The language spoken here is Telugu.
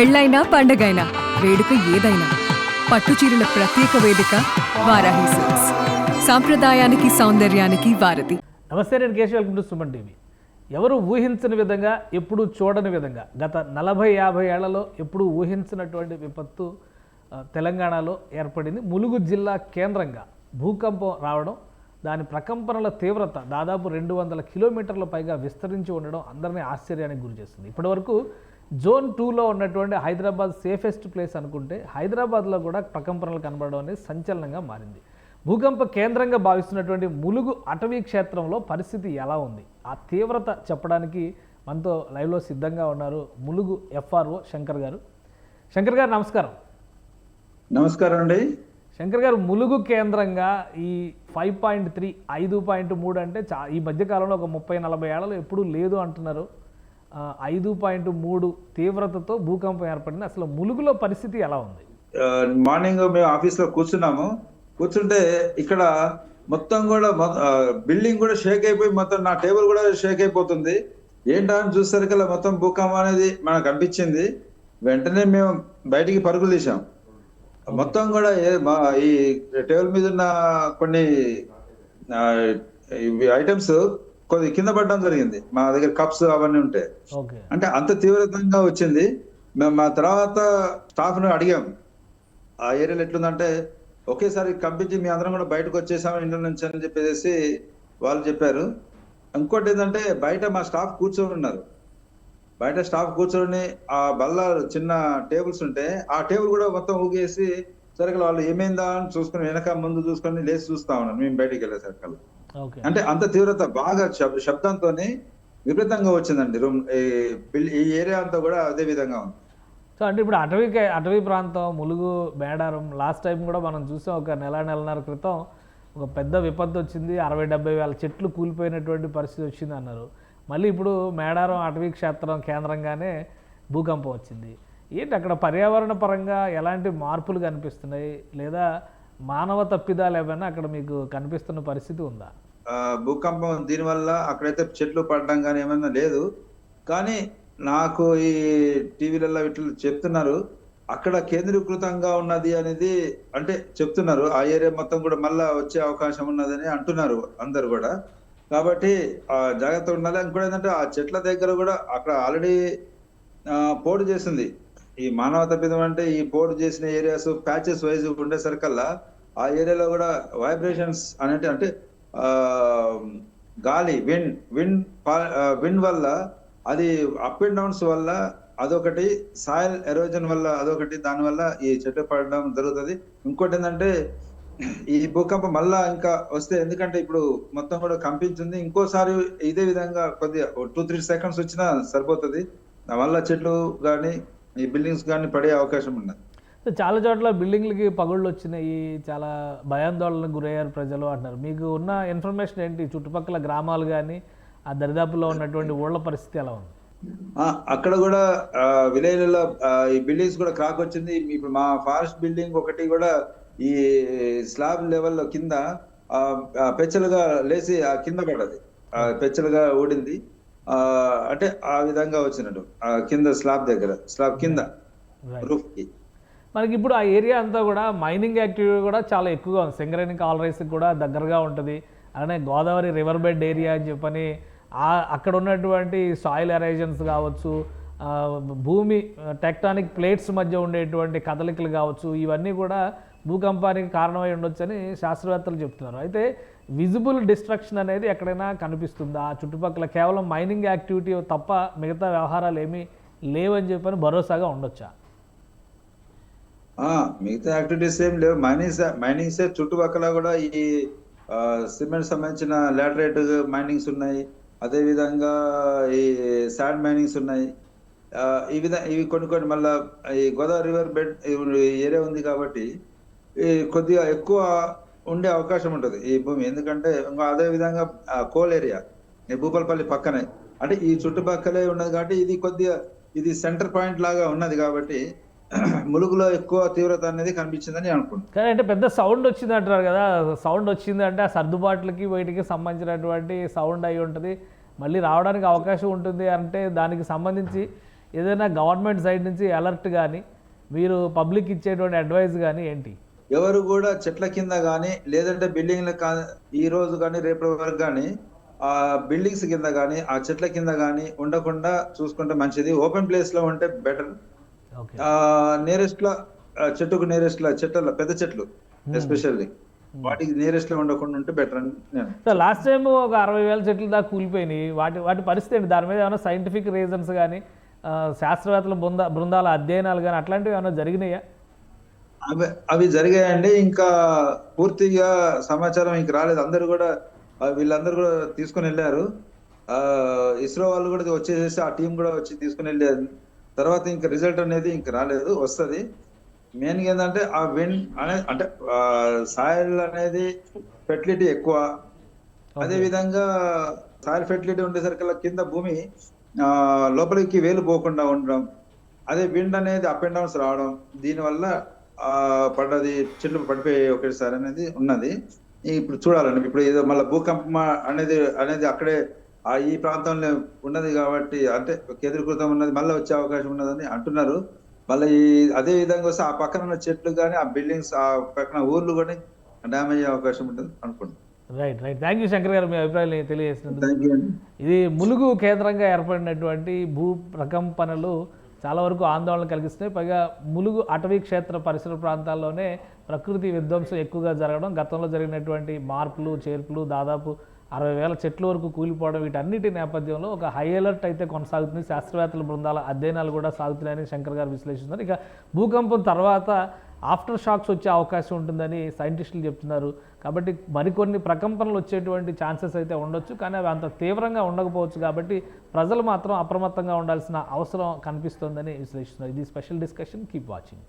పెళ్ళైనా పండగైనా వేడుక ఏదైనా పట్టుచీరల ప్రత్యేక వేదిక వారాహి సిల్క్స్. సాంప్రదాయానికి సౌందర్యానికి వారధి. నమస్తే, నేను Keshav. Welcome to Suman TV. ఎవరు ఊహించని విధంగా, ఎప్పుడు చూడని విధంగా గత 40-50 ఏళ్లలో ఎప్పుడు ఊహించినటువంటి విపత్తు తెలంగాణలో ఏర్పడింది. ములుగు జిల్లా కేంద్రంగా భూకంపం రావడం, దాని ప్రకంపనల తీవ్రత దాదాపు 200 కిలోమీటర్ల పైగా విస్తరించి ఉండడం అందరినీ ఆశ్చర్యానికి గురి చేస్తుంది. ఇప్పటివరకు జోన్ 2లో ఉన్నటువంటి హైదరాబాద్ సేఫెస్ట్ ప్లేస్ అనుకుంటే హైదరాబాద్లో కూడా ప్రకంపనలు కనబడడం అనేది సంచలనంగా మారింది. భూకంప కేంద్రంగా భావిస్తున్నటువంటి ములుగు అటవీ క్షేత్రంలో పరిస్థితి ఎలా ఉంది, ఆ తీవ్రత చెప్పడానికి మనతో లైవ్లో సిద్ధంగా ఉన్నారు ములుగు FRO శంకర్ గారు. శంకర్ గారు నమస్కారం. నమస్కారం అండి. శంకర్ గారు, ములుగు కేంద్రంగా ఈ 5.3 5.3 అంటే ఈ మధ్యకాలంలో ఒక 30-40 ఏళ్లలో ఎప్పుడూ లేదు అంటున్నారు. 5.3 తీవ్రతతో భూకంపం ఏర్పడింది. అసలు ములుగులో పరిస్థితి ఎలా ఉంది? మార్నింగ్ మేము ఆఫీస్లో కూర్చుంటే ఇక్కడ మొత్తం కూడా బిల్డింగ్ కూడా షేక్ అయిపోయి మొత్తం నా టేబుల్ కూడా షేక్ అయిపోతుంది. ఏంటా అని చూసేసరికల్లా మొత్తం భూకంపం అనేది మనకు అనిపించింది. వెంటనే మేము బయటికి పరుగులు తీసాం. మొత్తం కూడా ఈ టేబుల్ మీద ఉన్న కొన్ని ఐటమ్స్ కొద్ది కింద పడడం జరిగింది. మా దగ్గర కప్స్ అవన్నీ ఉంటాయి. అంటే అంత తీవ్రంగా వచ్చింది. మేము మా తర్వాత స్టాఫ్ ను అడిగాం ఆ ఏరియాలో ఎట్లుందంటే, ఒకేసారి కంపించి మీ అందరం కూడా బయటకు వచ్చేసాము ఇంట్లో నుంచి అని చెప్పేసి వాళ్ళు చెప్పారు. ఇంకోటి ఏంటంటే, బయట మా స్టాఫ్ కూర్చొని ఉన్నారు. బయట స్టాఫ్ కూర్చొని ఆ బల్ల చిన్న టేబుల్స్ ఉంటే ఆ టేబుల్ కూడా మొత్తం ఊగేసి సరిగ్గా వాళ్ళు ఏమైందా అని చూసుకుని వెనక ముందు చూసుకొని లేచి చూస్తా ఉన్నాం మేము బయటికి వెళ్ళేసరికి. అంటే అంత తీవ్రత బాగా శబ్దంతో విపరీతంగా వచ్చిందండి. ఈ ఏరియా అంతా కూడా అదే విధంగా ఉంది. సో అంటే ఇప్పుడు అటవీ ప్రాంతం ములుగు మేడారం లాస్ట్ టైం కూడా మనం చూసాం. ఒక నెలన్నర క్రితం ఒక పెద్ద విపత్తు వచ్చింది. 60-70 వేల చెట్లు కూలిపోయినటువంటి పరిస్థితి వచ్చింది అన్నారు. మళ్ళీ ఇప్పుడు మేడారం అటవీ క్షేత్రం కేంద్రంగానే భూకంపం వచ్చింది. ఏంటి అక్కడ పర్యావరణ పరంగా ఎలాంటి మార్పులు కనిపిస్తున్నాయి, లేదా మానవ తప్పిదాలు ఏమైనా అక్కడ మీకు కనిపిస్తున్న పరిస్థితి ఉందా? భూకంపం దీనివల్ల అక్కడైతే చెట్లు పడడం కానీ ఏమైనా లేదు. కానీ నాకు ఈ టీవీలలో ఇట్లా చెప్తున్నారు, అక్కడ కేంద్రీకృతంగా ఉన్నది అనేది అంటే చెప్తున్నారు. ఆ ఏరియా మొత్తం కూడా మళ్ళా వచ్చే అవకాశం ఉన్నదని అంటున్నారు అందరు కూడా. కాబట్టి జాగ్రత్త ఉండాలి. ఇంకోటి ఏంటంటే, ఆ చెట్ల దగ్గర కూడా అక్కడ ఆల్రెడీ పోటు చేసింది. ఈ మానవ తప్పిదం అంటే ఈ పోటు చేసిన ఏరియాస్ ప్యాచెస్ వైజ్ ఉండేసరికల్లా ఆ ఏరియాలో కూడా వైబ్రేషన్స్ అనేటి అంటే గాలి విండ్ వల్ల, అది అప్ అండ్ డౌన్స్ వల్ల అదొకటి, సాయిల్ ఎరోజన్ వల్ల అదొకటి, దానివల్ల ఈ చెట్లు పడడం జరుగుతుంది. ఇంకోటి ఏంటంటే, ఈ భూకంపం మళ్ళా ఇంకా వస్తే, ఎందుకంటే ఇప్పుడు మొత్తం కూడా కంపించింది, ఇంకోసారి ఇదే విధంగా కొద్దిగా 2-3 సెకండ్స్ వచ్చినా సరిపోతుంది. మళ్ళా చెట్లు కానీ ఈ బిల్డింగ్స్ కానీ పడే అవకాశం ఉన్నది. చాలా చోట్ల బిల్డింగ్లకి పగుళ్ళు వచ్చినాయి, చాలా భయాందోళనకు గురయ్యారు ప్రజలు అంటున్నారు. మీకు ఉన్న ఇన్ఫర్మేషన్ ఏంటి? చుట్టుపక్కల గ్రామాలు కానీ ఆ దరిదాపుల్లో ఉన్నటువంటి ఊళ్ళ పరిస్థితి ఎలా ఉంది? అక్కడ కూడా విలేజ్లలో ఈ బిల్డింగ్స్ కూడా క్రాక్ వచ్చింది. ఇప్పుడు మా ఫారెస్ట్ బిల్డింగ్ ఒకటి కూడా ఈ స్లాబ్ లెవెల్లో కింద పెచ్చలుగా లేచి కింద పడ్డది, పెచ్చలుగా ఊడింది. అంటే ఆ విధంగా వచ్చినట్టు కింద స్లాబ్ కింద రూఫ్ కి. మనకి ఇప్పుడు ఆ ఏరియా అంతా కూడా మైనింగ్ యాక్టివిటీ కూడా చాలా ఎక్కువగా ఉంది. సింగరేణి కాలరీస్కి కూడా దగ్గరగా ఉంటుంది. అలానే గోదావరి రివర్ బెడ్ ఏరియా అని చెప్పని అక్కడ ఉన్నటువంటి సాయిల్ ఎరేజన్స్ కావచ్చు, భూమి టెక్టానిక్ ప్లేట్స్ మధ్య ఉండేటువంటి కదలికలు కావచ్చు, ఇవన్నీ కూడా భూకంపానికి కారణమై ఉండొచ్చని శాస్త్రవేత్తలు చెప్తున్నారు. అయితే విజిబుల్ డిస్ట్రక్షన్ అనేది ఎక్కడైనా కనిపిస్తుందా? చుట్టుపక్కల కేవలం మైనింగ్ యాక్టివిటీ తప్ప మిగతా వ్యవహారాలు ఏమీ లేవని చెప్పని భరోసాగా ఉండొచ్చా? మిగతా యాక్టివిటీస్ ఏం లేవు. మైనింగ్స్ చుట్టుపక్కల కూడా ఈ సిమెంట్ సంబంధించిన లాటరైట్ మైనింగ్స్ ఉన్నాయి. అదే విధంగా ఈ శాండ్ మైనింగ్స్ ఉన్నాయి. ఇవి కొన్ని మళ్ళా ఈ గోదావరి రివర్ బెడ్ ఏరియా ఉంది కాబట్టి కొద్దిగా ఎక్కువ ఉండే అవకాశం ఉంటుంది ఈ భూమి. ఎందుకంటే అదే విధంగా కోల్ ఏరియా ఈ భూపాలపల్లి పక్కనే, అంటే ఈ చుట్టుపక్కలే ఉన్నది కాబట్టి ఇది సెంటర్ పాయింట్ లాగా ఉన్నది కాబట్టి ములుగులో ఎక్కువ తీవ్రత అనేది కనిపించిందని అనుకుంటున్నాను. కానీ అంటే పెద్ద సౌండ్ వచ్చింది అంటారు కదా, సౌండ్ వచ్చింది అంటే ఆ సర్దుబాట్లకి వీటికి సంబంధించినటువంటి సౌండ్ అయి ఉంటుంది, మళ్ళీ రావడానికి అవకాశం ఉంటుంది అంటే దానికి సంబంధించి ఏదైనా గవర్నమెంట్ సైడ్ నుంచి అలర్ట్ కానీ మీరు పబ్లిక్ ఇచ్చేటువంటి అడ్వైస్ కానీ ఏంటి? ఎవరు కూడా చెట్ల కింద కానీ లేదంటే బిల్డింగ్ల ఈ రోజు కానీ రేపటి వరకు కానీ ఆ బిల్డింగ్స్ కింద కానీ ఆ చెట్ల కింద కానీ ఉండకుండా చూసుకుంటే మంచిది. ఓపెన్ ప్లేస్ లో ఉంటే బెటర్. ఓకే. నియరెస్ట్ లో చెట్టుకు నియరెస్ట్ లో చెట్ల పెద్ద చెట్లు ఎస్పెషల్లీ వాటికి నియరెస్ట్ లో ఉండకుండా ఉంటే బెటర్ అని నేను. సో లాస్ట్ టైం ఒక 60,000 చెట్లు దాకా కూలిపోయినాయి. వాటి పరిస్థితి ఏంటి? దాని మీద ఏమైనా సైంటిఫిక్ రీజన్స్ కానీ శాస్త్రవేత్తల బృందాల అధ్యయనాలు కానీ అట్లాంటివి ఏమైనా జరిగినాయా? అవి జరిగాయండి. ఇంకా పూర్తిగా సమాచారం ఇంక రాలేదు. అందరూ కూడా వీళ్ళందరూ కూడా తీసుకుని వెళ్ళారు. ఇస్రో వాళ్ళు కూడా వచ్చేసేసి ఆ టీం కూడా వచ్చి తీసుకుని వెళ్ళారు. తర్వాత ఇంకా రిజల్ట్ అనేది ఇంకా రాలేదు, వస్తుంది. మెయిన్గా ఏంటంటే ఆ విండ్ అనేది అంటే సాయిల్ అనేది ఫెర్టిలిటీ ఎక్కువ. అదే విధంగా సాయిల్ ఫెర్టిలిటీ ఉండేసరికి కింద భూమి లోపలికి వేలు పోకుండా ఉండడం, అదే విండ్ అనేది అప్ అండ్ డౌన్స్ రావడం, దీనివల్ల పడ్డది చెట్లు పడిపోయే ఒకేసారి అనేది ఉన్నది. ఇప్పుడు చూడాలండి. ఇప్పుడు ఏదో మళ్ళీ భూకంపం అనేది అక్కడే ఈ ప్రాంతంలో ఉన్నది కాబట్టి అంటే కేంద్రీకృతం ఉన్నది, మళ్ళీ వచ్చే అవకాశం ఉన్నదని అంటున్నారు. మళ్ళీ అదే విధంగా వస్తే ఆ పక్కన ఉన్న చెట్లు కానీ ఆ బిల్డింగ్స్ ఆ పక్కన ఊర్లు కూడా డ్యామేజ్ అయ్యే అవకాశం ఉంటుంది అనుకుంటున్నాను. రైట్. థ్యాంక్ యూ శంకర్ గారు, మీ అభిప్రాయాలు తెలియజేసినందుకు. థ్యాంక్ యూ అండి. ఇది ములుగు కేంద్రంగా ఏర్పడినటువంటి భూ ప్రకంపనలు చాలా వరకు ఆందోళన కలిగిస్తున్నాయి. పైగా ములుగు అటవీ క్షేత్ర పరిసర ప్రాంతాల్లోనే ప్రకృతి విధ్వంసం ఎక్కువగా జరగడం, గతంలో జరిగినటువంటి మార్పులు చేర్పులు, దాదాపు 60,000 చెట్ల వరకు కూలిపోవడం, వీటన్నిటి నేపథ్యంలో ఒక హై అలర్ట్ అయితే కొనసాగుతుంది. శాస్త్రవేత్తల బృందాల అధ్యయనాలు కూడా సాగుతున్నాయని శంకర్ గారు విశ్లేషిస్తున్నారు. ఇక భూకంపం తర్వాత ఆఫ్టర్ షాక్స్ వచ్చే అవకాశం ఉంటుందని సైంటిస్టులు చెప్తున్నారు. కాబట్టి మరికొన్ని ప్రకంపనలు వచ్చేటువంటి ఛాన్సెస్ అయితే ఉండొచ్చు, కానీ అవి అంత తీవ్రంగా ఉండకపోవచ్చు. కాబట్టి ప్రజలు మాత్రం అప్రమత్తంగా ఉండాల్సిన అవసరం కనిపిస్తోందని విశ్లేషిస్తున్నారు. ఇది స్పెషల్ డిస్కషన్. Keep watching.